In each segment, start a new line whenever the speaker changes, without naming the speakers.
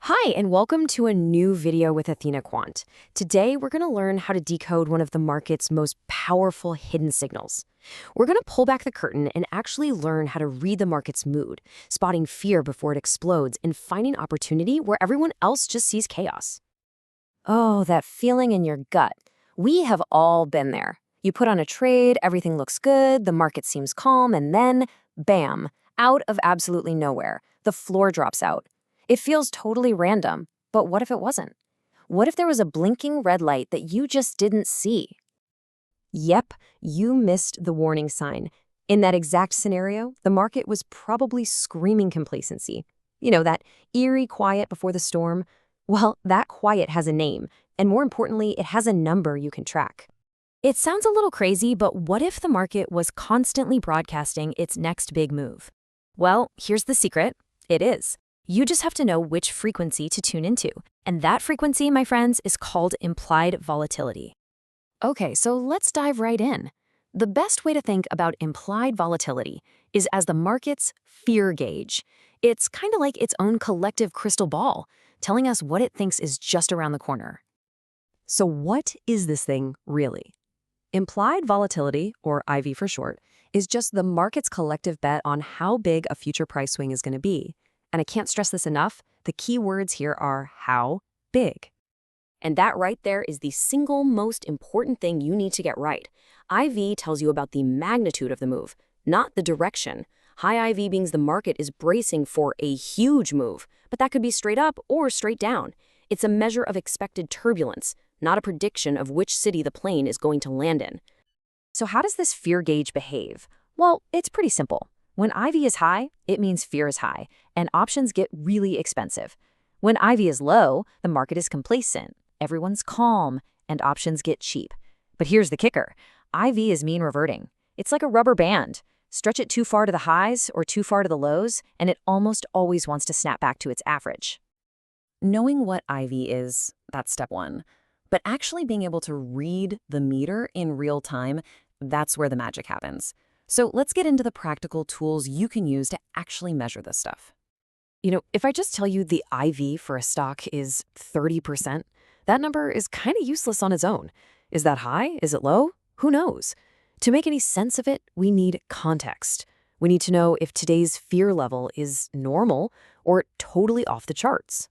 Hi, and welcome to a new video with Athena Quant. Today, we're going to learn how to decode one of the market's most powerful hidden signals. We're going to pull back the curtain and actually learn how to read the market's mood, spotting fear before it explodes and finding opportunity where everyone else just sees chaos. Oh, that feeling in your gut. We have all been there. You put on a trade, everything looks good, the market seems calm, and then, bam, out of absolutely nowhere, the floor drops out. It feels totally random, but what if it wasn't? What if there was a blinking red light that you just didn't see? Yep, you missed the warning sign. In that exact scenario, the market was probably screaming complacency. You know, that eerie quiet before the storm? Well, that quiet has a name, and more importantly, it has a number you can track. It sounds a little crazy, but what if the market was constantly broadcasting its next big move? Well, here's the secret. It is. You just have to know which frequency to tune into. And that frequency, my friends, is called implied volatility. Okay, so let's dive right in. The best way to think about implied volatility is as the market's fear gauge. It's kind of like its own collective crystal ball, telling us what it thinks is just around the corner. So what is this thing really? Implied volatility, or IV for short, is just the market's collective bet on how big a future price swing is going to be. And I can't stress this enough, the key words here are how big. And that right there is the single most important thing you need to get right. IV tells you about the magnitude of the move, not the direction. High IV means the market is bracing for a huge move, but that could be straight up or straight down. It's a measure of expected turbulence, not a prediction of which city the plane is going to land in. So how does this fear gauge behave? Well, it's pretty simple. When IV is high, it means fear is high, and options get really expensive. When IV is low, the market is complacent, everyone's calm, and options get cheap. But here's the kicker. IV is mean reverting. It's like a rubber band. Stretch it too far to the highs or too far to the lows, and it almost always wants to snap back to its average. Knowing what IV is, that's step one. But actually being able to read the meter in real time, that's where the magic happens. So let's get into the practical tools you can use to actually measure this stuff. You know, if I just tell you the IV for a stock is 30%, that number is kind of useless on its own. Is that high? Is it low? Who knows? To make any sense of it, we need context. We need to know if today's fear level is normal or totally off the charts.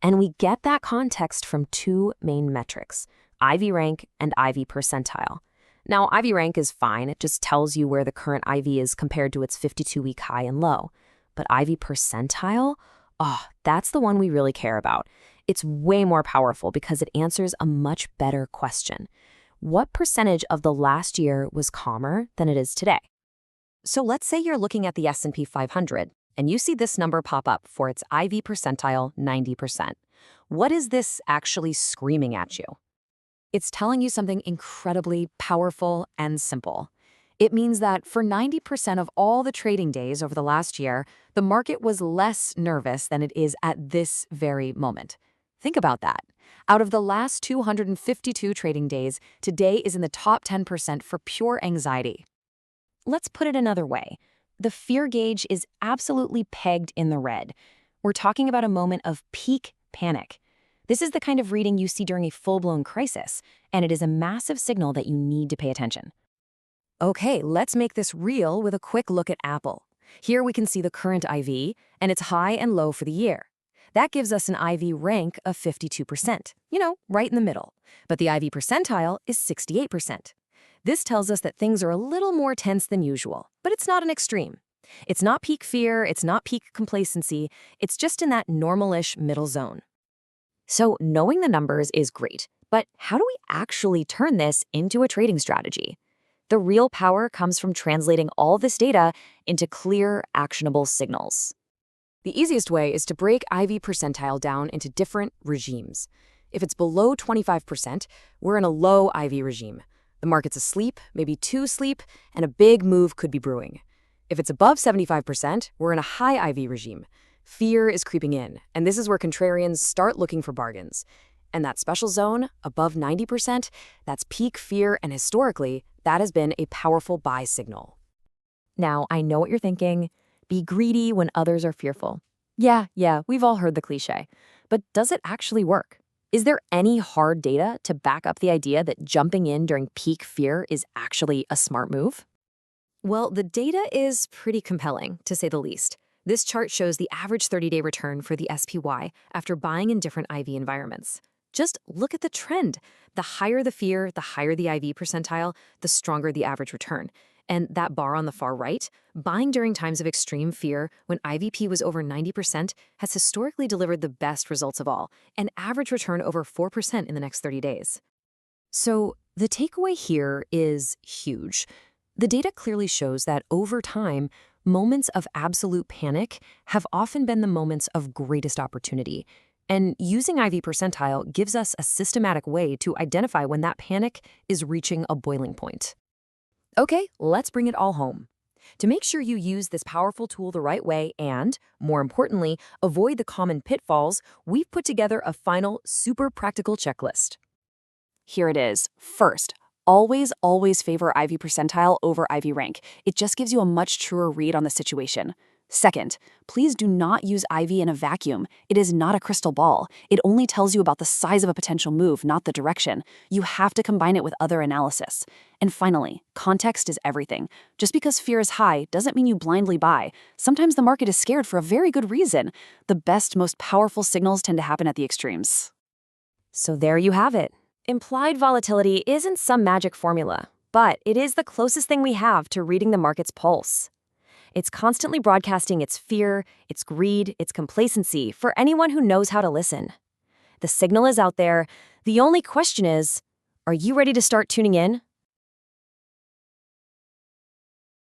And we get that context from two main metrics, IV rank and IV percentile. Now, IV rank is fine. It just tells you where the current IV is compared to its 52-week high and low. But IV percentile? Oh, that's the one we really care about. It's way more powerful because it answers a much better question. What percentage of the last year was calmer than it is today? So let's say you're looking at the S&P 500, and you see this number pop up for its IV percentile 90%. What is this actually screaming at you? It's telling you something incredibly powerful and simple. It means that for 90% of all the trading days over the last year, the market was less nervous than it is at this very moment. Think about that. Out of the last 252 trading days, today is in the top 10% for pure anxiety. Let's put it another way. The fear gauge is absolutely pegged in the red. We're talking about a moment of peak panic. This is the kind of reading you see during a full-blown crisis, and it is a massive signal that you need to pay attention. Okay, let's make this real with a quick look at Apple. Here we can see the current IV, and its high and low for the year. That gives us an IV rank of 52%, right in the middle. But the IV percentile is 68%. This tells us that things are a little more tense than usual, but it's not an extreme. It's not peak fear, it's not peak complacency, it's just in that normalish middle zone. So knowing the numbers is great, but how do we actually turn this into a trading strategy? The real power comes from translating all this data into clear, actionable signals. The easiest way is to break IV percentile down into different regimes. If it's below 25%, we're in a low IV regime. The market's asleep, maybe too asleep, and a big move could be brewing. If it's above 75%, we're in a high IV regime. Fear is creeping in, and this is where contrarians start looking for bargains. And that special zone, above 90%, that's peak fear, and historically, that has been a powerful buy signal. Now, I know what you're thinking. Be greedy when others are fearful. Yeah, we've all heard the cliche. But does it actually work? Is there any hard data to back up the idea that jumping in during peak fear is actually a smart move? Well, the data is pretty compelling, to say the least. This chart shows the average 30-day return for the SPY after buying in different IV environments. Just look at the trend. The higher the fear, the higher the IV percentile, the stronger the average return. And that bar on the far right, buying during times of extreme fear when IVP was over 90% has historically delivered the best results of all, an average return over 4% in the next 30 days. So the takeaway here is huge. The data clearly shows that over time, moments of absolute panic have often been the moments of greatest opportunity. And using IV percentile gives us a systematic way to identify when that panic is reaching a boiling point. Okay, let's bring it all home. To make sure you use this powerful tool the right way and, more importantly, avoid the common pitfalls, we've put together a final, super practical checklist.
Here it is. First, always favor IV percentile over IV rank. It just gives you a much truer read on the situation. Second, please do not use IV in a vacuum. It is not a crystal ball. It only tells you about the size of a potential move, not the direction. You have to combine it with other analysis. And finally, context is everything. Just because fear is high doesn't mean you blindly buy. Sometimes the market is scared for a very good reason. The best, most powerful signals tend to happen at the extremes.
So there you have it. Implied volatility isn't some magic formula, but it is the closest thing we have to reading the market's pulse. It's constantly broadcasting its fear, its greed, its complacency for anyone who knows how to listen. The signal is out there. The only question is, are you ready to start tuning in?